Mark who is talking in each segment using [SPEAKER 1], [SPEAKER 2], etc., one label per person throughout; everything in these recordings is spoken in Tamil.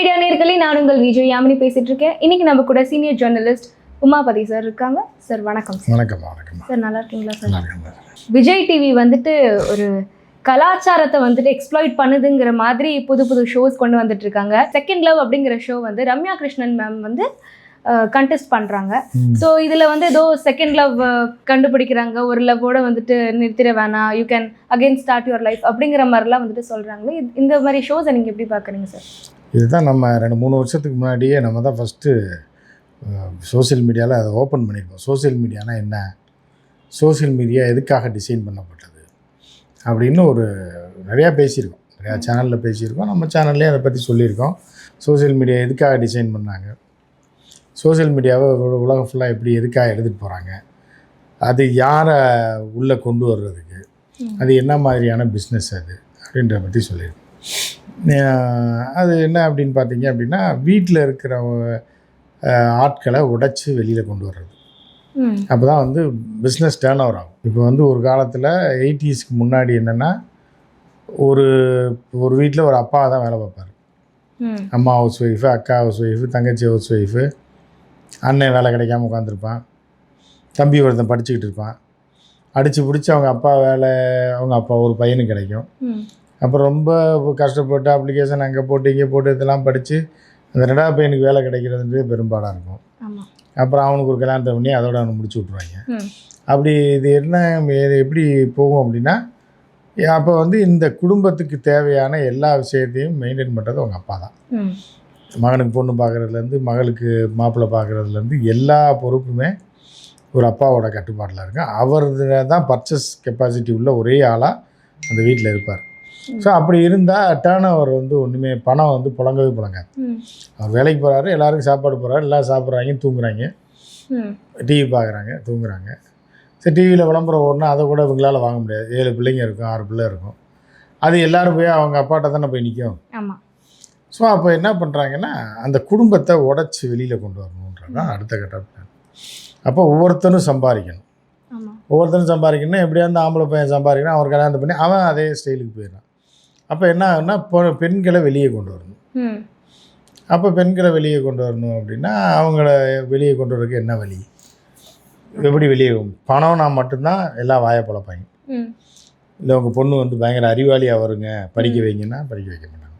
[SPEAKER 1] மீடியா நேயர்களே, நான் உங்கள் விஜய் யாமினி பேசிட்டு இருக்கேன். இன்னைக்கு நம்ம கூட சீனியர் ஜேர்னலிஸ்ட் உமாபதி சார் இருக்காங்க. சார் வணக்கம்.
[SPEAKER 2] வணக்கம். வணக்கம்
[SPEAKER 1] சார், நல்லா இருக்கீங்களா சார்? விஜய் டிவி வந்துட்டு ஒரு கலாச்சாரத்தை வந்துட்டு எக்ஸ்ப்ளாய்ட் பண்ணுதுங்கிற மாதிரி புது புது ஷோஸ் கொண்டு வந்துட்டு இருக்காங்க. செகண்ட் லவ் அப்படிங்கிற ஷோ வந்து ரம்யா கிருஷ்ணன் மேம் வந்து கண்டெஸ்ட் பண்ணுறாங்க. ஸோ இதில் வந்து ஏதோ செகண்ட் லவ் கண்டுபிடிக்கிறாங்க, ஒரு லவ்வோட வந்துட்டு நிறுத்திட வேணாம், you can again start your life அப்படிங்கிற மாதிரிலாம் வந்துட்டு சொல்கிறாங்களே, இந்த மாதிரி ஷோஸை நீங்கள் எப்படி பார்க்குறீங்க சார்?
[SPEAKER 2] இதுதான் நம்ம 2-3 வருஷத்துக்கு முன்னாடியே நம்ம தான் ஃபஸ்ட்டு சோசியல் மீடியாவில் அதை ஓப்பன் பண்ணியிருக்கோம். சோசியல் மீடியானா என்ன, சோசியல் மீடியா எதுக்காக டிசைன் பண்ணப்பட்டது அப்படின்னு நிறையா பேசியிருக்கோம், நிறையா சேனலில் பேசியிருக்கோம், நம்ம சேனல்லே அதை பற்றி சொல்லியிருக்கோம். சோசியல் மீடியா எதுக்காக டிசைன் பண்ணாங்க, சோசியல் மீடியாவை உலகம் ஃபுல்லாக எப்படி எதுக்காக எடுத்துகிட்டு போகிறாங்க, அது யாரை உள்ளே கொண்டு வர்றதுக்கு, அது என்ன மாதிரியான பிஸ்னஸ் அது அப்படின்ற பற்றி சொல்லியிருக்கோம். அது என்ன அப்படின்னு பார்த்தீங்க அப்படின்னா, வீட்டில் இருக்கிற ஆட்களை உடைச்சி வெளியில் கொண்டு வர்றது. அப்போ தான் வந்து பிஸ்னஸ் டேர்ன் ஓவர் ஆகும். இப்போ வந்து ஒரு காலத்தில் 80ஸ்க்கு முன்னாடி என்னென்னா, ஒரு வீட்டில் ஒரு அப்பா தான் வேலை பார்ப்பார். அம்மா ஹவுஸ் ஒய்ஃபு, அக்கா ஹவுஸ் ஒய்ஃபு, தங்கச்சி ஹவுஸ் ஒய்ஃபு, அண்ணன் வேலை கிடைக்காம உட்காந்துருப்பான், தம்பி ஒருத்தன் படிச்சுக்கிட்டு இருப்பான். அடித்து பிடிச்சி அவங்க அப்பா ஒரு பையனுக்கு கிடைக்கும். அப்புறம் ரொம்ப கஷ்டப்பட்டு அப்ளிகேஷன் அங்கே போட்டு இங்கே போட்டு இதெல்லாம் படித்து அந்த 2வது பையனுக்கு வேலை கிடைக்கிறதுன்றது பெரும்பாடாக இருக்கும். அப்புறம் அவனுக்கு ஒரு கல்யாணத்தை பண்ணி அதோட அவனை முடிச்சு விட்ருவாங்க. அப்படி இது என்ன எப்படி போகும் அப்படின்னா, அப்போ வந்து இந்த குடும்பத்துக்கு தேவையான எல்லா விஷயத்தையும் மெயின்டைன் பண்ணுறது அவங்க அப்பா தான். மகனுக்கு பொண்ணு பார்க்குறதுலேருந்து, மகளுக்கு மாப்பிள்ளை பார்க்குறதுலேருந்து எல்லா பொறுப்புமே ஒரு அப்பாவோட கட்டுப்பாட்டில் இருக்கும். அவர் தான் பர்ச்சேஸ் கெப்பாசிட்டி உள்ள ஒரே ஆளாக அந்த வீட்டில் இருப்பார். ஸோ அப்படி இருந்தால் டேர்ன் ஓவர் வந்து ஒன்றுமே, பணம் வந்து புழங்கவே புழங்காது. அவர் வேலைக்கு போகிறாரு, எல்லாருக்கும் சாப்பாடு போகிறாரு, எல்லாம் சாப்பிட்றாங்க, தூங்குறாங்க, டிவி பார்க்குறாங்க, தூங்குறாங்க. சரி, டிவியில் விளம்பரம் ஓடனா அதை கூட இவங்களால் வாங்க முடியாது. 7 பிள்ளைங்க இருக்கும், 6 பிள்ளை இருக்கும், அது எல்லோரும் போய் அவங்க அப்பாட்ட தானே போய் நிற்கும். ஸோ அப்போ என்ன பண்ணுறாங்கன்னா, அந்த குடும்பத்தை உடச்சி வெளியில் கொண்டு வரணுன்றது தான் அடுத்த கட்ட பிளான். அப்போ ஒவ்வொருத்தரும் சம்பாதிக்கணும். எப்படியா இருந்தால் ஆம்பளை பையன் சம்பாதிக்கணும், அவர் கல்யாணத்தை பண்ணி அவன் அதே ஸ்டைலுக்கு போயிடறான். அப்போ என்ன ஆகுன்னா, பெண்களை வெளியே கொண்டு வரணும். அப்போ பெண்களை வெளியே கொண்டு வரணும் அப்படின்னா, அவங்கள வெளியே கொண்டு வரதுக்கு என்ன வழி, எப்படி வெளியே பணம்னா மட்டும்தான் எல்லாம் வாயை பழப்பாங்க. இல்லை உங்கள் பொண்ணு வந்து பயங்கர அறிவாளியாக வருங்க, படிக்க வைங்கன்னா படிக்க வைக்க மாட்டாங்க.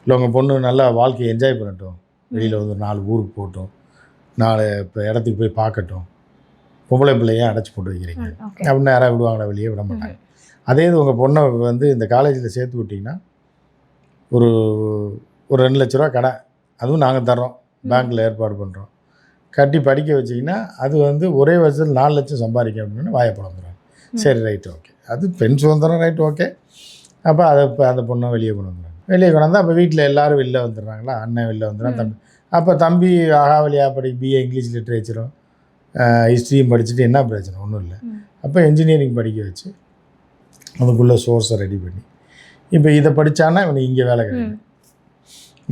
[SPEAKER 2] இல்லை உங்கள் பொண்ணு நல்லா வாழ்க்கையை என்ஜாய் பண்ணட்டும், வெளியில் வந்து 4 ஊருக்கு போகட்டும், 4 இடத்துக்கு போய் பார்க்கட்டும், பொம்பளை பிள்ளையே அடைச்சி போட்டு வைக்கிறீங்க அப்படின்னு யாராவது விடுவாங்களா? வெளியே விட மாட்டாங்க. அதே இது உங்கள் பொண்ணை வந்து இந்த காலேஜில் சேர்த்து விட்டிங்கன்னா, ஒரு 2 லட்ச ரூபா கடை, அதுவும் நாங்கள் தர்றோம், பேங்க்கில் ஏற்பாடு பண்ணுறோம், கட்டி படிக்க வச்சிங்கன்னா அது வந்து ஒரே வருஷத்தில் 4 லட்சம் சம்பாதிக்க அப்படின்னு வாயப்படம் வந்துடுறாங்க. சரி, ரைட்டு, ஓகே, அது பெண் சுதந்திரம், ரைட்டு, ஓகே. அப்போ அந்த பொண்ணை வெளியே கொண்டு வந்துடுறாங்க. வெளியே கொண்டு வந்தால் அப்போ வீட்டில் எல்லோரும் வெளில வந்துடுறாங்களா, அண்ணன் வெளில வந்துடுறான், தம்பி. அப்போ தம்பி ஆகாவலியாக BA இங்கிலீஷ் லிட்ரேச்சரும் ஹிஸ்ட்ரியும் படிச்சுட்டு என்ன பிரச்சனை? ஒன்றும் இல்லை. அப்போ இன்ஜினியரிங் படிக்க வச்சு அதுக்குள்ளே சோர்ஸை ரெடி பண்ணி, இப்போ இதை படித்தானா இவனுக்கு இங்கே வேலை கிடைக்கும்.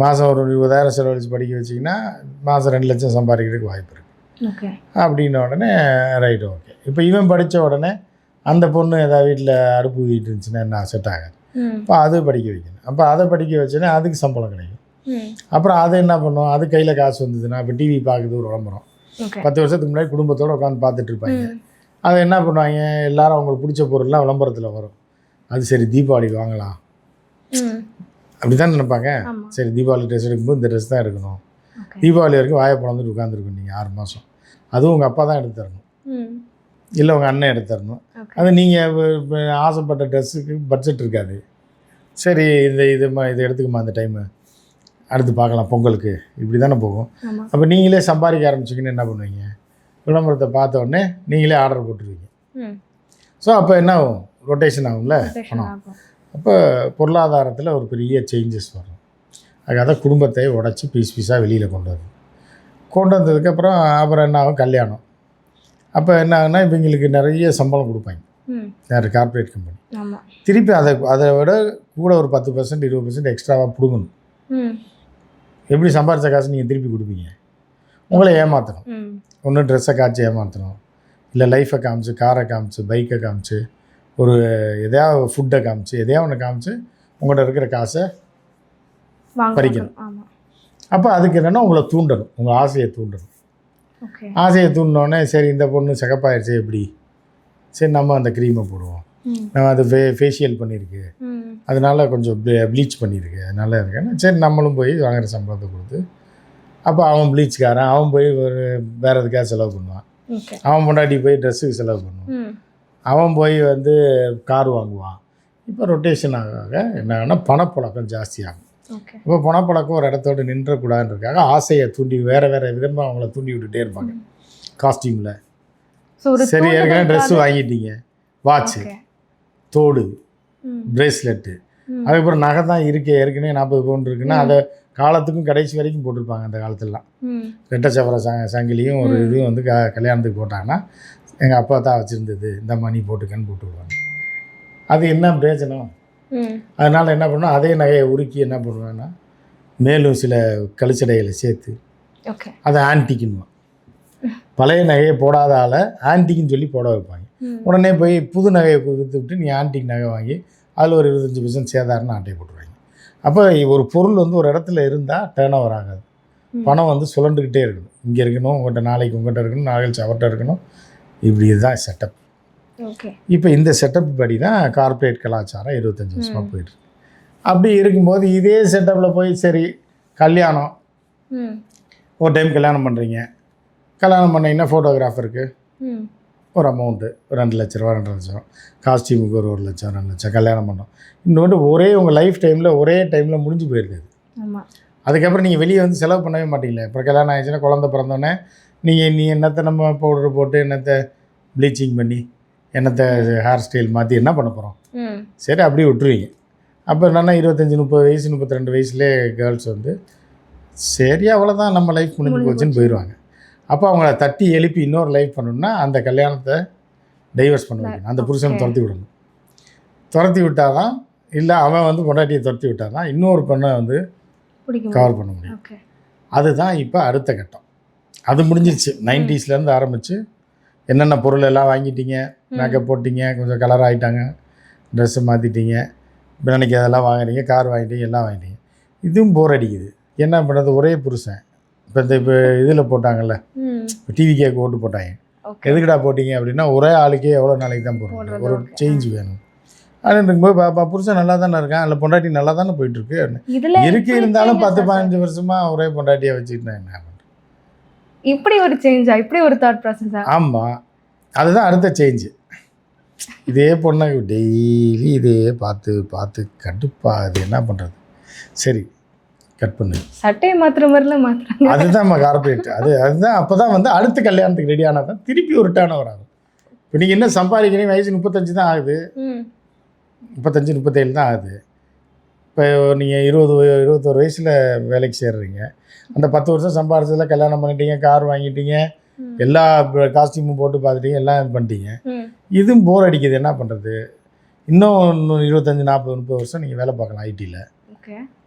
[SPEAKER 2] மாதம் ஒரு 20,000 செலவழித்து படிக்க வச்சிங்கன்னா மாதம் 2 லட்சம் சம்பாதிக்கிறதுக்கு வாய்ப்பு இருக்குது. அப்படின்ன உடனே ரைட்டு, ஓகே. இப்போ இவன் படித்த உடனே அந்த பொண்ணு ஏதாவது வீட்டில் அடுப்பு ஊதிட்டு இருந்துச்சுன்னா என்ன செட் ஆகாது. இப்போ அது படிக்க வைக்கணும். அப்போ அதை படிக்க வச்சோன்னா அதுக்கு சம்பளம் கிடைக்கும். அப்புறம் அது என்ன பண்ணுவோம், அது கையில் காசு வந்ததுன்னா, இப்போ டிவி பார்க்குறது ஒரு விளம்பரம், 10 வருஷத்துக்கு முன்னாடி குடும்பத்தோடு உட்காந்து பார்த்துட்டு இருப்பாங்க. அதை என்ன பண்ணுவாங்க, எல்லோரும் அவங்களுக்கு பிடிச்ச பொருள்லாம் விளம்பரத்தில் வரும். அது சரி, தீபாவளிக்கு வாங்கலாம் அப்படி தான் நினைப்பாங்க. சரி, தீபாவளி ட்ரெஸ் எடுக்கும்போது இந்த ட்ரெஸ் தான் எடுக்கணும், தீபாவளி வரைக்கும் வாயை பிளந்துட்டு உட்காந்துருக்கணும் நீங்கள் 6 மாதம். அதுவும் உங்கள் அப்பா தான் எடுத்து தரணும், இல்லை உங்கள் அண்ணன் எடுத்து தரணும். அது நீங்கள் ஆசைப்பட்ட ட்ரெஸ்ஸுக்கு பட்ஜெட் இருக்காது. சரி, இதை எடுத்துக்குமா அந்த டைமு, அடுத்து பார்க்கலாம் பொங்கலுக்கு, இப்படி தானே போகும். அப்போ நீங்களே சம்பாதிக்க ஆரம்பிச்சிங்கன்னு என்ன பண்ணுவீங்க, விளம்பரத்தை பார்த்த உடனே நீங்களே ஆர்டர் போட்டுருவீங்க. ஸோ அப்போ என்ன ஆகும், ரொட்டேஷன் ஆகும்ல பணம். அப்போ பொருளாதாரத்தில் ஒரு பெரிய சேஞ்சஸ் வரும். அதுக்காக குடும்பத்தை உடச்சி பீஸாக வெளியில் கொண்டு வந்ததுக்கப்புறம் என்ன ஆகும், கல்யாணம். அப்போ என்ன ஆகுனா, இவங்களுக்கு நிறைய சம்பளம் கொடுப்பாங்க, வேறு கார்ப்பரேட் கம்பெனி. திருப்பி அதை விட கூட ஒரு 10% 20% எக்ஸ்ட்ராவாக பிடுங்கணும். எப்படி சம்பாரித்த காசு நீங்கள் திருப்பி கொடுப்பீங்க? உங்களை ஏமாற்றணும். ஒன்று ட்ரெஸ்ஸை காய்ச்சி ஏமாற்றணும், இல்லை லைஃப்பை காமிச்சு, காரை காமிச்சு, பைக்கை காமிச்சு, எதையாவது ஃபுட்டை காமிச்சு, எதையாவது ஒன்று காமிச்சு உங்கள்கிட்ட இருக்கிற காசை பறிக்கணும்.
[SPEAKER 1] ஆமாம்.
[SPEAKER 2] அப்போ அதுக்கு என்னென்னா உங்களை தூண்டணும், உங்கள் ஆசையை தூண்டணும்.
[SPEAKER 1] ஓகே.
[SPEAKER 2] ஆசையை தூண்டினோடனே சரி இந்த பொண்ணு சிகப்பாயிடுச்சு எப்படி, சரி நம்ம அந்த க்ரீமை போடுவோம், நம்ம அது ஃபேஷியல் பண்ணியிருக்கு, அதனால கொஞ்சம் ப்ளீச் பண்ணியிருக்கு, அதனால இருக்கேன்னா சரி நம்மளும் போய் வாங்குகிற சம்பளத்தை கொடுத்து, அப்போ அவன் ப்ளீச்காரன் அவன் போய் ஒரு வேறு எதுக்காக செலவு பண்ணுவான், அவன் பொண்டாட்டி போய் ட்ரெஸ்ஸுக்கு செலவு பண்ணுவான், அவன் போய் வந்து கார் வாங்குவான். இப்போ ரொட்டேஷன் ஆக என்னன்னா பணப்புழக்கம் ஜாஸ்தியாகும். இப்போ பணப்பழக்கம் ஒரு இடத்தோடு நின்றக்கூடாதுன்றதுக்காக ஆசையை தூண்டி வேறு வேறு விதமாக அவங்கள தூண்டி விட்டுட்டே இருப்பாங்க. காஸ்டியூமில் சரி ஏற்கனவே ட்ரெஸ்ஸு வாங்கிட்டீங்க, வாட்சு, தோடு, ப்ரேஸ்லெட்டு, அதுக்கப்புறம் நகை தான் இருக்கு, ஏற்கனவே 40 பவுன் இருக்குன்னா அதை காலத்துக்கும் கடைசி வரைக்கும் போட்டிருப்பாங்க. அந்த காலத்துலலாம் ரெட்டை சவர சங்கிலியும் ஒரு இதுவும் வந்து கல்யாணத்துக்கு போட்டாங்கன்னா எங்கள் அப்பா தான் வச்சுருந்தது, இந்த மணி போட்டுக்கன்னு போட்டு விடுவாங்க. அது என்ன பிரயோஜனம்? அதனால் என்ன பண்ணுவோம், அதே நகையை உருக்கி என்ன பண்ணுவேன்னா மேலும் சில கழிச்சடைகளை சேர்த்து அதை ஆன்டிக்குன்னுவான். பழைய நகையை போடாத ஆளை ஆன்டிக்குன்னு சொல்லி போட வைப்பாங்க. உடனே போய் புது நகையை கொடுத்து விட்டு நீ ஆன்டிக் நகை வாங்கி அதில் ஒரு 25% சேதாரன்னு ஆட்டையை போட்டுருவாங்க. அப்போ ஒரு பொருள் வந்து ஒரு இடத்துல இருந்தால் டேர்ன் ஓவர் ஆகாது, பணம் வந்து சுழண்டுக்கிட்டே இருக்கணும். இங்கே இருக்கணும், உங்கள்கிட்ட நாளைக்கு உங்கள்கிட்ட இருக்கணும், நாளைக்கு அவர்கிட்ட இருக்கணும். இப்படி இதுதான் செட்டப். இப்போ இந்த செட்டப் படி தான் கார்ப்பரேட் கலாச்சாரம் 25 வருஷமாக போயிட்டுருக்கு. அப்படி இருக்கும்போது இதே செட்டப்பில் போய் சரி கல்யாணம் ஒரு டைம் கல்யாணம் பண்ணுறீங்க, கல்யாணம் பண்ணிங்கன்னா ஃபோட்டோகிராஃபருக்கு ஒரு அமௌண்ட்டு ஒரு 2 லட்ச ரூபா 2.5 லட்சம், காஸ்டியூமுக்கு ஒரு 1 லட்சம் 2 லட்சம் கல்யாணம் பண்ணோம். இன்னொன்று ஒரே உங்கள் லைஃப் டைமில் ஒரே டைமில் முடிஞ்சு போயிருக்காது. அதுக்கப்புறம் நீங்கள் வெளியே வந்து செலவு பண்ணவே மாட்டீங்களே. இப்போ கல்யாணம் ஆயிடுச்சுன்னா குழந்தை பிறந்தோடனே நீ என்னத்தை நம்ம பவுடர் போட்டு என்னத்தை ப்ளீச்சிங் பண்ணி என்னத்தை ஹேர் ஸ்டைல் மாற்றி என்ன பண்ண போகிறோம், சரி அப்படியே விட்டுருவீங்க. அப்போ என்னென்னா 25 30 வயசு 32 வயசுலேயே கேர்ள்ஸ் வந்து சரி அவ்வளோதான் நம்ம லைஃப் முடிஞ்சு போச்சுன்னு போயிடுவாங்க. அப்போ அவங்கள தட்டி எழுப்பி இன்னொரு லைஃப் பண்ணணுன்னா அந்த கல்யாணத்தை டைவர்ஸ் பண்ண வைக்கணும், அந்த புருஷனை துரத்தி விடணும். துரத்தி விட்டால் தான், இல்லை அவன் வந்து பொண்டாட்டியை துரத்தி விட்டால் தான் இன்னொரு பெண்ணை வந்து கவர் பண்ண முடியும். அதுதான் இப்போ அடுத்த கட்டம். அது முடிஞ்சிருச்சு. 90ஸ்லேருந்து ஆரம்பித்து என்னென்ன பொருள் எல்லாம் வாங்கிட்டீங்க, மேக்கப் போட்டிங்க, கொஞ்சம் கலர் ஆகிட்டாங்க, ட்ரெஸ்ஸு மாற்றிட்டீங்க, பின்னாடிக்கு அதெல்லாம் வாங்குறீங்க, கார் வாங்கிட்டீங்க, எல்லாம் வாங்கிட்டீங்க. இதுவும் போர் அடிக்குது. என்ன பண்ணுறது, ஒரே புருஷன். இப்போ இதில் போட்டாங்கல்ல, டிவி கேக்கு ஓட்டு போட்டாங்க, எதுக்குடா போட்டிங்க அப்படின்னா ஒரே ஆளுக்கே எவ்வளோ நாளைக்கு தான் போடுறாங்க, ஒரு சேஞ்ச் வேணும். அப்படின்னு இருக்கும்போது புருஷன் நல்லா தானே இருக்கான், இல்லை பொண்டாட்டி நல்லா தானே போயிட்டுருக்கு இருக்கு, இருந்தாலும் 10-15 வருஷமாக ஒரே பொண்டாட்டியை வச்சுக்கிட்டு நான் என்ன பண்ணுறேன்.
[SPEAKER 1] இப்படி ஒரு சேஞ்சா, இப்படி ஒரு தாட் ப்ராசஸா? ஆமாம்,
[SPEAKER 2] அதுதான் அடுத்த சேஞ்சு. இதே பொண்ணை டெய்லி இதே பார்த்து பார்த்து கடுப்பாகுது, என்ன பண்ணுறது, சரி கட் பண்ணு,
[SPEAKER 1] சட்டையை மாற்றுற மாதிரிலாம் மாற்றுறாங்க.
[SPEAKER 2] அதுதான் கார்பரேட். அதுதான் அப்போ தான் வந்து அடுத்த கல்யாணத்துக்கு ரெடி ஆனால் தான் திருப்பி ஒரு டேர்ன் ஓவர் ஆகும். இப்போ நீங்கள் என்ன சம்பாதிக்கிறீங்க, வயசு 35 தான் ஆகுது, 35 37 தான் ஆகுது. இப்போ நீங்கள் 21 வயசில் வேலைக்கு சேர்றீங்க, அந்த 10 வருஷம் சம்பாதிச்சதில் கல்யாணம் பண்ணிட்டீங்க, கார் வாங்கிட்டீங்க, எல்லா காஸ்டியூமும் போட்டு பார்த்துட்டீங்க, எல்லாம் பண்ணிட்டீங்க. இதுவும் போர் அடிக்குது, என்ன பண்ணுறது. இன்னும் 25 40 30 வருஷம் நீங்கள் வேலை பார்க்கலாம் ஐடியில்.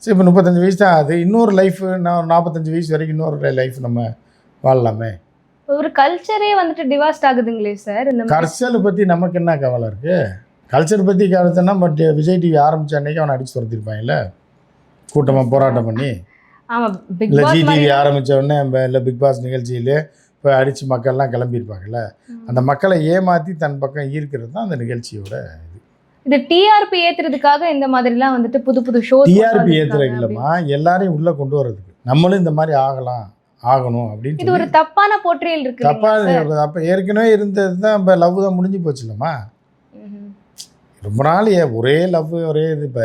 [SPEAKER 2] சரி இப்போ 35 வயசு தான் ஆகுது, இன்னொரு லைஃப் நான் 45 வயசு வரைக்கும் இன்னொரு லைஃப் நம்ம வாழலாமே.
[SPEAKER 1] ஒரு கல்ச்சரே வந்துட்டு டிவாஸ்ட் ஆகுதுங்களே சார். இந்த
[SPEAKER 2] கல்ச்சரை பற்றி நமக்கு என்ன கவலை இருக்குது? கல்ச்சர் பற்றி கருத்துன்னா பட் விஜய் டிவி ஆரம்பித்த அன்றைக்கி அவனை அடித்து துரத்திருப்பாங்கல்ல, கூட்டமாக போராட்டம் பண்ணி. இல்லை ஜிடிவி ஆரம்பித்த உடனே இல்லை பிக் பாஸ் நிகழ்ச்சியிலே இப்போ அடித்து மக்கள்லாம் கிளம்பியிருப்பாங்கல்ல, அந்த மக்களை ஏமாற்றி தன் பக்கம் ஈர்க்கிறது தான் அந்த நிகழ்ச்சியோட
[SPEAKER 1] இது. டிஆர்பி ஏற்றுறதுக்காக இந்த மாதிரிலாம் வந்துட்டு புது புது ஷோ.
[SPEAKER 2] டிஆர்பி ஏற்றுறது இல்லைம்மா, எல்லாரையும் உள்ளே கொண்டு வர்றதுக்கு, நம்மளும் இந்த மாதிரி ஆகணும் அப்படின்னு.
[SPEAKER 1] இது ஒரு தப்பான போர்ட்ரேல் இருக்கு.
[SPEAKER 2] தப்பான அப்போ ஏற்கனவே இருந்தது தான், இப்போ லவ் தான் முடிஞ்சு போச்சு இல்லைம்மா. ரொம்ப நாள் ஒரே லவ் ஒரே இது. இப்போ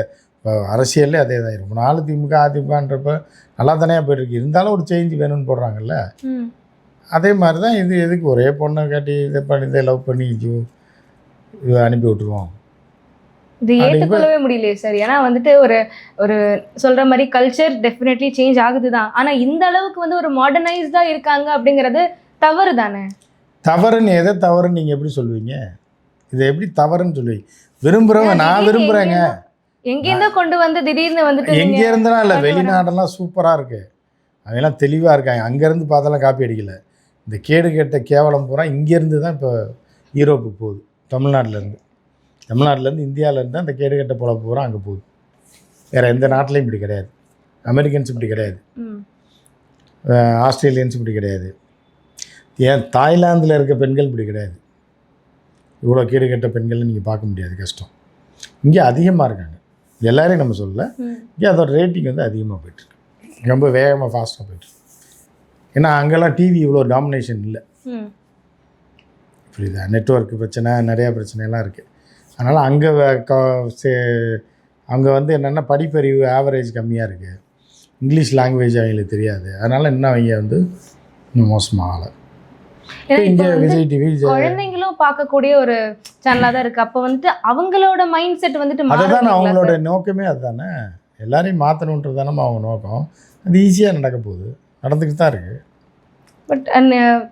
[SPEAKER 2] அரசியல்லே அதே தான், ரொம்ப நாள் திமுக அதிமுகன்றப்ப நல்லா தானே போய்ட்டுருக்கு, இருந்தாலும் ஒரு சேஞ்ச் வேணும்னு போடுறாங்கல்ல. அதே மாதிரி தான் இது. எதுக்கு ஒரே பொண்ணை காட்டி இதை பண்ணி இதை லவ் பண்ணி இது அனுப்பி விட்டுருவோம்.
[SPEAKER 1] இது ஏற்றுக்கொள்ளவே முடியலையே சார். ஏன்னா வந்துட்டு ஒரு சொல்கிற மாதிரி கல்ச்சர் டெஃபினெட்லி சேஞ்ச் ஆகுது தான், ஆனால் இந்த அளவுக்கு வந்து ஒரு மாடர்னைஸ்டாக இருக்காங்க அப்படிங்கிறது தவறு தானே.
[SPEAKER 2] தவறுன்னு எதை தவறுன்னு நீங்கள் எப்படி சொல்லுவீங்க? இதை எப்படி தவறுன்னு சொல்லுவீங்க? விரும்புகிறவங்க, நான் விரும்புகிறேங்க,
[SPEAKER 1] எங்கேருந்தோ கொண்டு வந்து திடீர்னு வந்துட்டு
[SPEAKER 2] எங்கே இருந்தாலும் இல்லை, வெளிநாடெல்லாம் சூப்பராக இருக்குது, அதெல்லாம் தெளிவாக இருக்காங்க, அங்கேருந்து பார்த்தாலும் காப்பி அடிக்கலை. இந்த கேடு கேட்ட கேவலம் பூரா இங்கேருந்து தான் இப்போ யூரோப்புக்கு போகுது, தமிழ்நாட்டிலேருந்து இந்தியாவிலேருந்து அந்த கேடு கட்ட போல பூரா அங்கே போகுது. வேறு எந்த நாட்டிலையும் இப்படி கிடையாது. அமெரிக்கன்ஸ் இப்படி கிடையாது,
[SPEAKER 1] ம்.
[SPEAKER 2] ஆஸ்திரேலியன்ஸ் இப்படி கிடையாது, ஏன் தாய்லாந்தில் இருக்க பெண்கள் இப்படி கிடையாது. இவ்வளோ கேடு கெட்ட பெண்கள் நீங்கள் பார்க்க முடியாது, கஷ்டம். இங்கே அதிகமாக இருக்காங்க, எல்லாரையும் நம்ம சொல்லலை. இங்கே அதோட ரேட்டிங் வந்து அதிகமாக போயிட்டுருக்கு, ரொம்ப வேகமாக ஃபாஸ்ட்டாக போயிட்டுருக்கு. ஏன்னா அங்கெல்லாம் டிவி இவ்வளோ டாமினேஷன் இல்லை, புரியுதா? நெட்வொர்க் பிரச்சனை, நிறையா பிரச்சனைலாம் இருக்குது. அதனால் அங்கே அங்கே வந்து என்னென்னா படிப்பறிவு ஆவரேஜ் கம்மியாக இருக்குது, இங்கிலீஷ் லாங்குவேஜ் அவங்களுக்கு தெரியாது. அதனால் இன்னும் அவங்க வந்து இன்னும் மோசமாகலை. இங்கே விஜய் டிவி
[SPEAKER 1] குழந்தைங்களும் பார்க்கக்கூடிய ஒரு சேனலாக தான் இருக்குது. அப்போ வந்துட்டு அவங்களோட மைண்ட் செட் வந்துட்டு
[SPEAKER 2] அதுதானே அவங்களோட நோக்கமே, அதுதானே எல்லாரையும் மாற்றணுன்றது தானே அவங்க நோக்கம். அது ஈஸியாக நடக்க போகுது, நடந்துக்கிட்டு தான் இருக்குது.
[SPEAKER 1] பட்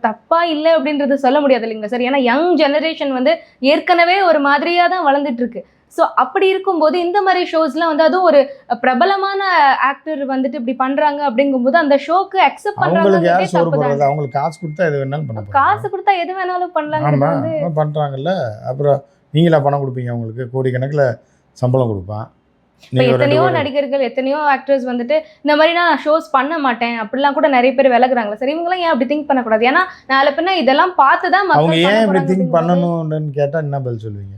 [SPEAKER 1] தப்பா இல்லை அப்படின்றது சொல்ல முடியாது இல்லைங்க சார். ஏன்னா யங் ஜெனரேஷன் வந்து ஏற்கனவே ஒரு மாதிரியாக தான் வளர்ந்துட்டு இருக்கு. ஸோ அப்படி இருக்கும்போது இந்த மாதிரி ஷோஸ்லாம் வந்து அதுவும் ஒரு பிரபலமான ஆக்டர் வந்துட்டு இப்படி பண்றாங்க அப்படிங்கும்போது அந்த ஷோக்கு அக்செப்ட்
[SPEAKER 2] அவங்களுக்கு யார் சோறு
[SPEAKER 1] பண்றாங்க.
[SPEAKER 2] போடுறது? அவங்களுக்கு காசு கொடுத்தா எது வேணாலும் பண்ண போறாங்க.
[SPEAKER 1] காசு கொடுத்தா எது வேணாலும் பண்ணலாங்க
[SPEAKER 2] ஆமாம் பண்ணுறாங்கல்ல. அப்புறம் நீங்களா பணம் கொடுப்பீங்க? அவங்களுக்கு கோடிக்கணக்கில் சம்பளம் கொடுப்பான்.
[SPEAKER 1] இப்போ எத்தனையோ நடிகர்கள், எத்தனையோ ஆக்டர்ஸ் வந்துட்டு இந்த மாதிரி நான் ஷோஸ் பண்ண மாட்டேன் அப்படிலாம் கூட நிறைய பேர் விலகுறாங்களா சார்? இவங்களாம் ஏன் அப்படி திங்க் பண்ணக்கூடாது? ஏன்னா நாளை பின்ன இதெல்லாம் பார்த்து தான்
[SPEAKER 2] அவங்க ஏன் இப்படி திங்க் பண்ணணும்னு கேட்டால் என்ன பதில் சொல்லுவீங்க?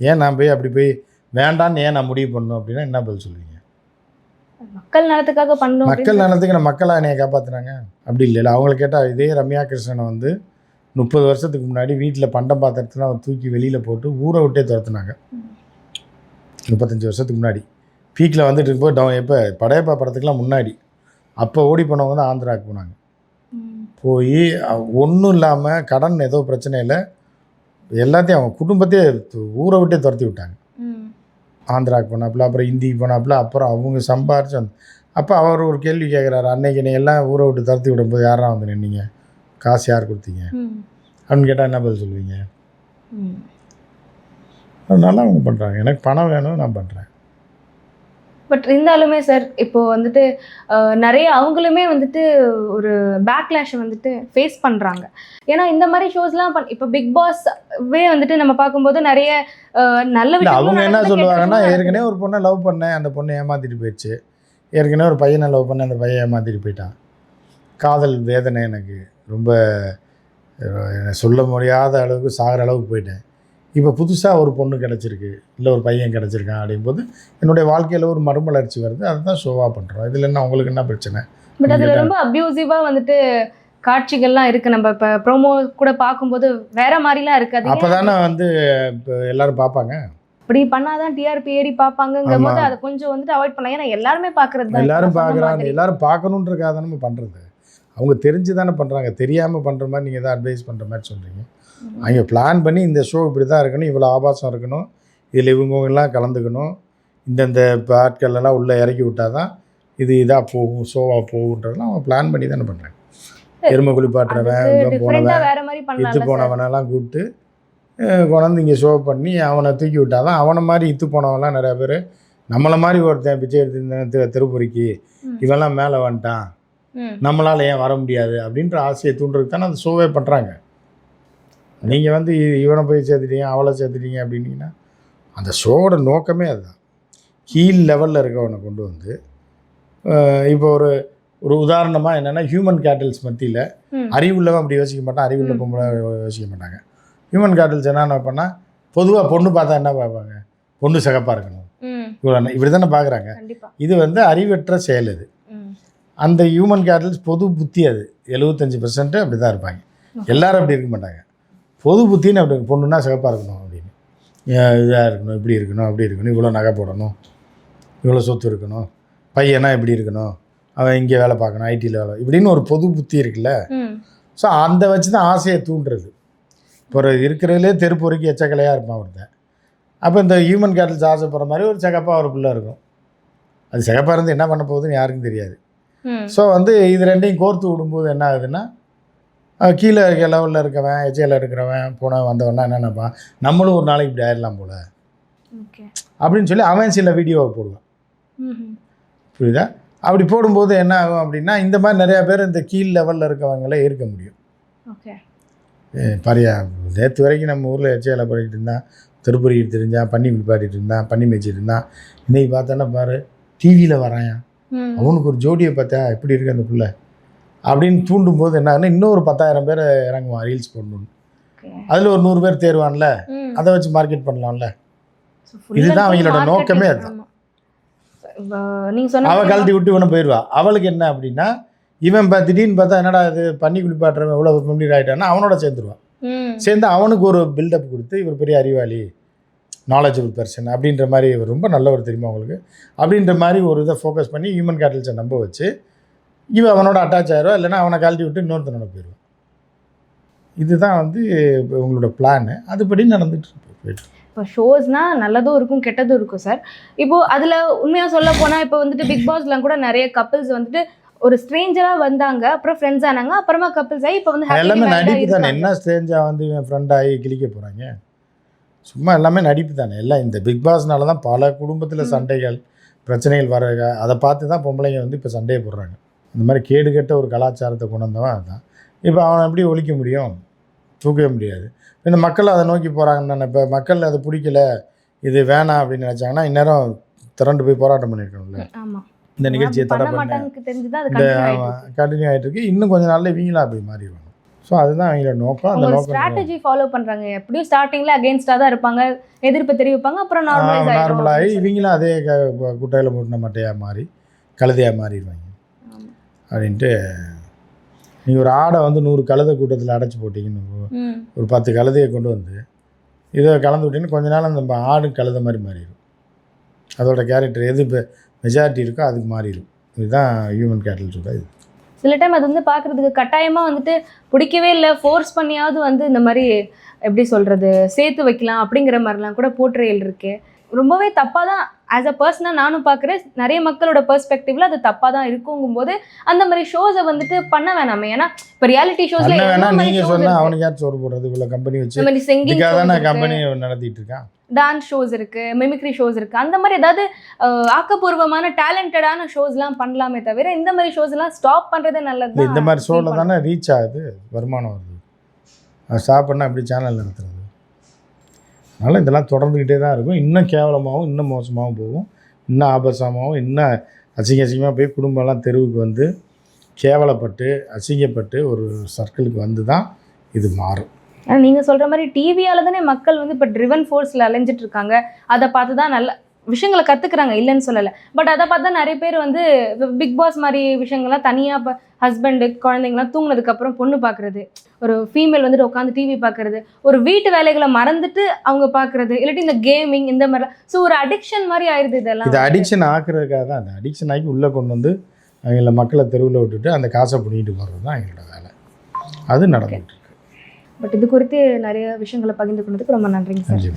[SPEAKER 2] ஏன் நான் போய் அப்படி போய் வேண்டான்னு ஏன் நான் முடிவு பண்ணணும் அப்படின்னா என்ன பதில் சொல்லுவீங்க?
[SPEAKER 1] மக்கள் நலத்துக்காக பண்ணணும்.
[SPEAKER 2] மக்கள் நலத்துக்கு நான் மக்களாக என்னைய காப்பாற்றுனாங்க அப்படி இல்லை. அவங்கள கேட்டால் இதே ரம்யா கிருஷ்ணனை வந்து 30 வருஷத்துக்கு முன்னாடி வீட்டில் பண்டம் பாத்திரத்தில் அவர் தூக்கி வெளியில் போட்டு ஊரை விட்டே துரத்துனாங்க. 35 வருஷத்துக்கு முன்னாடி பீக்கில் வந்துட்டு இருக்கும்போது எப்போ படையப்பா படத்துக்குலாம் முன்னாடி அப்போ ஓடி போனவங்க தான் ஆந்திராவுக்கு போனாங்க. போய் ஒன்றும் இல்லாமல் கடன் ஏதோ பிரச்சனையில் எல்லாத்தையும் அவங்க குடும்பத்தையே ஊரை விட்டே துரத்தி விட்டாங்க. ஆந்திராவுக்கு போனாப்புல, அப்புறம் இந்திக்கு போனாப்புல, அப்புறம் அவங்க சம்பாரிச்சு வந்து அப்போ அவர் ஒரு கேள்வி கேட்குறாரு, அன்னைக்கு நீ எல்லாம் ஊரை விட்டு துரத்தி விடும்போது யாரா வந்து நின்னீங்க? காசு யார் கொடுத்தீங்க அப்படின்னு கேட்டால் என்ன பதில் சொல்லுவீங்க? அதனால அவங்க பண்ணுறாங்க, எனக்கு பணம் வேணும் நான் பண்ணுறேன்.
[SPEAKER 1] பட் இருந்தாலுமே சார் இப்போ வந்துட்டு நிறைய அவங்களுமே வந்துட்டு ஒரு பேக்லாஷை வந்துட்டு ஃபேஸ் பண்ணுறாங்க. ஏன்னா இந்த மாதிரி ஷோஸ்லாம் இப்போ பிக் பாஸ்வே வந்துட்டு நம்ம பார்க்கும்போது நிறைய நல்ல விஷயம்.
[SPEAKER 2] அவங்க என்ன சொல்லுவாங்கன்னா, ஏற்கனவே ஒரு பொண்ணை லவ் பண்ணேன், அந்த பொண்ணை ஏமாற்றிட்டு போயிடுச்சு. ஏற்கனவே ஒரு பையனை லவ் பண்ணேன், அந்த பையன் ஏமாற்றிட்டு போயிட்டான். காதல் வேதனை எனக்கு ரொம்ப சொல்ல முடியாத அளவுக்கு சாகிற அளவுக்கு போயிட்டேன். இப்போ புதுசாக ஒரு பொண்ணு கிடச்சிருக்கு, இல்லை ஒரு பையன் கிடச்சிருக்கான் அப்படிங்கும்போது என்னுடைய வாழ்க்கையில் ஒரு மறுமலர்ச்சி வருது. அதுதான் ஷோவாக பண்ணுறோம். இதில் என்ன உங்களுக்கு என்ன பிரச்சனை?
[SPEAKER 1] பட் அதில் ரொம்ப அப்யூசிவாக வந்துட்டு காட்சிகள்லாம் இருக்குது. நம்ம இப்போ ப்ரோமோ கூட பார்க்கும்போது வேற மாதிரிலாம் இருக்குது.
[SPEAKER 2] அப்போ தானே வந்து இப்போ எல்லோரும் பார்ப்பாங்க.
[SPEAKER 1] இப்படி பண்ணாதான் டிஆர்பி ஏறி பார்ப்பாங்கங்கும் போது அதை கொஞ்சம் வந்துட்டு அவாய்ட் பண்ணலாம். ஏன்னா எல்லாருமே பார்க்குறது தான்,
[SPEAKER 2] எல்லாரும் பார்க்குறாங்க, எல்லாரும் பார்க்கணுன்றக்காக தானே நம்ம பண்ணுறது. அவங்க தெரிஞ்சு தானே பண்ணுறாங்க, தெரியாமல் பண்ணுற மாதிரி நீங்கள் தான் அட்வைஸ் பண்ணுற மாதிரி சொல்கிறீங்க. அவங்க பிளான் பண்ணி இந்த ஷோ இப்படி தான் இருக்கணும், இவ்வளோ ஆபாசம் இருக்கணும், இதில் இவங்கெல்லாம் கலந்துக்கணும், இந்தந்த ஆட்கள் எல்லாம் உள்ளே இறக்கி விட்டால் தான் இது இதாக போகும், ஷோவாக போகுன்றதெல்லாம் அவங்க பிளான் பண்ணி தானே பண்ணுறாங்க. எருமை குளிப்பாட்டுறவன் போனவன் இத்து போனவனெல்லாம் கூப்பிட்டு கொண்டாந்து இங்கே ஷோ பண்ணி அவனை தூக்கி விட்டால் தான் அவனை மாதிரி இத்து போனவன்லாம் நிறையா பேர் நம்மளை மாதிரி ஒருத்தன் பிச்சை எடுத்து திருப்பூரிக்கு இவெல்லாம் மேலே வந்துட்டான், நம்மளால் ஏன் வர முடியாது அப்படின்ற ஆசையை தூண்டுறதுக்கு தானே அந்த ஷோவே பண்ணுறாங்க. நீங்கள் வந்து இவனை போய் சேர்த்துட்டீங்க, அவளை சேர்த்துட்டீங்க அப்படின்னீங்கன்னா அந்த ஷோவோட நோக்கமே அதுதான். கீழ் லெவலில் இருக்கவனை கொண்டு வந்து இப்போ ஒரு உதாரணமாக என்னென்னா, ஹியூமன் கேட்டல்ஸ் மத்தியில் அறிவுள்ளவன் அப்படி யோசிக்க மாட்டான், அறிவுள்ள பொம்பளை யோசிக்க மாட்டாங்க. ஹியூமன் கேட்டல்ஸ் என்னென்ன பண்ணால் பொதுவாக பொண்ணு பார்த்தா என்ன பார்ப்பாங்க? பொண்ணு சிகப்பாக இருக்கணும், இவ்வளோ இப்படி தானே பார்க்குறாங்க. இது வந்து அறிவற்ற செயல். இது அந்த ஹியூமன் கேட்டல்ஸ் பொது புத்தி, அது 75% அப்படி தான் இருப்பாங்க. எல்லோரும் அப்படி இருக்க மாட்டாங்க. பொது புத்தின்னு அப்படி பொண்ணுன்னா சிகப்பாக இருக்கணும் அப்படின்னு, இதாக இருக்கணும், இப்படி இருக்கணும், அப்படி இருக்கணும், இவ்வளோ நகை போடணும், இவ்வளோ சொத்து இருக்கணும், பையனா இப்படி இருக்கணும், அவன் இங்கே வேலை பார்க்கணும், ஐடியில் வேலை, இப்படின்னு ஒரு பொது புத்தி இருக்குல்ல. ஸோ அந்த வச்சு தான் ஆசையை தூண்டுறது. இப்போ இருக்கிறதுலே தெருப்பொறுக்கி எச்சக்கலையாக இருப்பான் ஒருத்தன். அப்போ இந்த ஹியூமன் கேட்டல்ஸ் ஆசைப்படுற மாதிரி ஒரு சிகப்பாக ஒரு பிள்ளை இருக்கும். அது சிகப்பாக இருந்து என்ன பண்ண போகுதுன்னு யாருக்கும் தெரியாது. ஸோ வந்து இது ரெண்டையும் கோர்த்து விடும்போது என்ன ஆகுதுன்னா, கீழே இருக்க லெவலில் இருக்கவன், எச்சையில் இருக்கிறவன், போன வந்தவன்லாம் என்ன நினைப்பான், நம்மளும் ஒரு நாளைக்கு இப்படி ஆயிடலாம் போல் அப்படின்னு சொல்லி அவன் சில வீடியோவை போடுவான். புரியுதா? அப்படி போடும்போது என்ன ஆகும் அப்படின்னா, இந்த மாதிரி நிறையா பேர் இந்த கீழ் லெவலில் இருக்கவங்கள ஏற்க முடியும். பாரியா, நேற்று வரைக்கும் நம்ம ஊரில் எச்சையில் படிக்கிட்டு இருந்தான், திருப்பூரிக்கிட்டு தெரிஞ்சான், பண்ணி குளிப்பாட்டிகிட்டு இருந்தான், பண்ணி மேய்ச்சிட்டு இருந்தான். இன்றைக்கி பார்த்தோன்னா பாரு டிவியில் வரான், அவனுக்கு ஒரு ஜோடியை பார்த்தா எப்படி இருக்கு அந்த பிள்ளை அப்படின்னு தூண்டும் போது என்ன ஆகுதுன்னா இன்னொரு 10,000 பேர் இறங்குவான் ரீல்ஸ் போடணும்னு. அதில் ஒரு 100 பேர் தேர்வான்ல, அதை வச்சு மார்க்கெட் பண்ணலாம்ல. இதுதான் அவங்களோட நோக்கமே. அதுதான் அவள் கழட்டி விட்டு இவனை போயிடுவா. அவளுக்கு என்ன அப்படின்னா இவன் திடீர்னு பார்த்தா என்னடா இது பண்ணி குளிப்பாட்டுறவன் எவ்வளோ ஃபெமிலியர் ஆகிட்டான்னா அவனோட சேர்ந்துருவான். சேர்ந்து அவனுக்கு ஒரு பில்டப் கொடுத்து இவர் பெரிய அறிவாளி, நாலேஜபிள் பர்சன் அப்படின்ற மாதிரி இவர் ரொம்ப நல்லவர் தெரியுமா அவங்களுக்கு அப்படின்ற மாதிரி ஒரு இதை ஃபோக்கஸ் பண்ணி ஹியூமன் கேட்டல்ஸை நம்ப வச்சு இவன் அவனோட அட்டாச் ஆயிடுவா. இல்லைனா அவனை கழட்டி விட்டு இன்னொருத்தனோட போயிடுவான். இதுதான் உங்களோட பிளானு. அதுபடி நடந்துட்டு போயிட்டு.
[SPEAKER 1] இப்போ ஷோஸ்னால் நல்லதும் இருக்கும் கெட்டதும் இருக்கும் சார். இப்போது அதில் உண்மையாக சொல்ல போனால் இப்போ வந்துட்டு பிக் பாஸ்லாம் கூட நிறைய கப்பிள்ஸ் வந்துட்டு ஒரு ஸ்ட்ரேஞ்சராக வந்தாங்க, அப்புறம் ஃப்ரெண்ட்ஸ் ஆனாங்க, அப்புறமா கப்பிள்ஸ் ஆகி இப்போ வந்து
[SPEAKER 2] எல்லாமே நடிப்பு தானே. என்ன ஸ்ட்ரேஞ்சாக இவன் ஃப்ரெண்ட் ஆகி கிழிக்க போகிறாங்க? சும்மா எல்லாமே நடிப்பு தானே. எல்லாம் இந்த பிக் பாஸ்னால தான் பல குடும்பத்தில் சண்டைகள் பிரச்சனைகள் வர, அதை பார்த்து தான் பொம்பளைங்க இப்போ சண்டையை போடுறாங்க. இந்த மாதிரி கேடுகட்ட ஒரு கலாச்சாரத்தை கொண்டு வந்தவன் அதுதான். இப்போ அவனை எப்படி ஒழிக்க முடியும்? தூக்கவே முடியாது. இந்த மக்கள் அதை நோக்கி போகிறாங்கன்னு தானே. இப்போ மக்கள் அதை பிடிக்கல, இது வேணாம் அப்படின்னு நினச்சாங்கன்னா இந்நேரம் திரண்டு போய் போராட்டம் பண்ணியிருக்கணும்ல. இந்த நிகழ்ச்சியை தடை பண்ண கண்டினியூ ஆகிட்டு இருக்கு. இன்னும் கொஞ்சம் நாளில் இவங்களா அப்படி மாறிடுவாங்க. ஸோ அதுதான் அவங்களோட நோக்கம். அந்த நோக்கம்
[SPEAKER 1] ஸ்ட்ராட்டஜி ஃபாலோ பண்ணுறாங்க. எப்படியும் ஸ்டார்டிங்கில் அகேன்ஸ்டாக தான் இருப்பாங்க, எதிர்ப்பு தெரிவிப்பாங்க, அப்புறம் நார்மலாகி
[SPEAKER 2] இவங்களும் அதே குட்டையில் மூட்டின மட்டையாக மாறி கழுதையாக மாறிடுவாங்க அப்படின்ட்டு. நீங்கள் ஒரு ஆடை 100 கழுதை கூட்டத்தில் அடைச்சி போட்டிங்கன்னு ஒரு 10 கழுதையை கொண்டு வந்து இதை கலந்து விட்டிங்கன்னா கொஞ்ச நாள் அந்த ஆடு கழுதை மாதிரி மாறிடும். அதோட கேரக்டர் எது இப்போ மெஜாரிட்டி இருக்கோ அதுக்கு மாறிடும். இதுதான் ஹியூமன் கேட்டல்ஸோட இது.
[SPEAKER 1] சில டைம் அது வந்து பார்க்குறதுக்கு கட்டாயமாக வந்துட்டு பிடிக்கவே இல்லை, ஃபோர்ஸ் பண்ணியாவது இந்த மாதிரி எப்படி சொல்கிறது சேர்த்து வைக்கலாம் அப்படிங்கிற மாதிரிலாம் கூட போர்ட்ரேல் இருக்குது. ரொம்பவே தப்பாக தான் ஆஸ் அ பர்சனாக நானும் பார்க்குறேன். நிறைய மக்களோட பெர்ஸ்பெக்டிவ்ல அது தப்பாக தான் இருக்குங்கும்போது அந்த மாதிரி ஷோஸை வந்துட்டு பண்ண வேணாமே. ஏன்னா இப்போ ரியாலிட்டி ஷோஸ்ல
[SPEAKER 2] நீங்கள் சொன்னால் அவனுக்கு யார் சோறு போடுறது? இவ்வளோ கம்பெனி வச்சு சிங்கிங் கம்பெனி நடத்திட்டு இருக்கான்.
[SPEAKER 1] டான்ஸ் ஷோஸ் இருக்குது, மிமிக்ரி ஷோஸ் இருக்குது. அந்த மாதிரி ஏதாவது ஆக்கப்பூர்வமான டேலண்டடான ஷோஸ்லாம் பண்ணலாமே தவிர இந்த மாதிரி ஷோஸ்லாம் ஸ்டாப் பண்ணுறதே நல்லது.
[SPEAKER 2] இந்த மாதிரி ஷோவில் தானே ரீச் ஆகுது, வருமானம் வருது. அது ஸ்டாப் பண்ணால் அப்படி சேனல் நடத்துறது. அதனால் இதெல்லாம் தொடர்ந்துக்கிட்டே தான் இருக்கும். இன்னும் கேவலமாகவும் இன்னும் மோசமாகவும் போகும். இன்னும் ஆபாசமாகவும் இன்னும் அசிங்கமாக போய் குடும்பம்லாம் தெருவுக்கு வந்து கேவலப்பட்டு அசிங்கப்பட்டு ஒரு சர்க்கிளுக்கு வந்து தான் இது மாறும்.
[SPEAKER 1] ஆனால் நீங்கள் சொல்கிற மாதிரி டிவியால் தானே மக்கள் வந்து இப்போ ட்ரிவன் ஃபோர்ஸில் அலைஞ்சிட்டு இருக்காங்க. அதை பார்த்து தான் நல்ல விஷயங்களை கற்றுக்குறாங்க, இல்லைன்னு சொல்லலை. பட் அதை பார்த்து தான் நிறைய பேர் வந்து பிக் பாஸ் மாதிரி விஷயங்கள்லாம் தனியாக இப்போ ஹஸ்பண்டு குழந்தைங்களாம் தூங்கினதுக்கப்புறம் பொண்ணு பார்க்குறது, ஒரு ஃபீமேல் வந்துட்டு உட்காந்து டிவி பார்க்குறது, ஒரு வீட்டு வேலைகளை மறந்துட்டு அவங்க பார்க்குறது, இல்லாட்டி இந்த கேமிங் இந்த மாதிரிலாம். ஸோ ஒரு அடிக்ஷன் மாதிரி ஆயிடுது இதெல்லாம்.
[SPEAKER 2] இது அடிக்ஷன் ஆக்குறதுக்காக தான். அந்த அடிக்ஷன் ஆக்கி உள்ளே கொண்டு வந்து அவங்கள மக்களை தெருவில் விட்டுட்டு அந்த காசை பிடிக்கிட்டு போகிறது தான் எங்களோட வேலை. அது நடந்துகிட்டு இருக்கு.
[SPEAKER 1] பட் இது குறித்து நிறைய விஷயங்களை பகிர்ந்து கொண்டதுக்கு ரொம்ப நன்றிங்க சார்.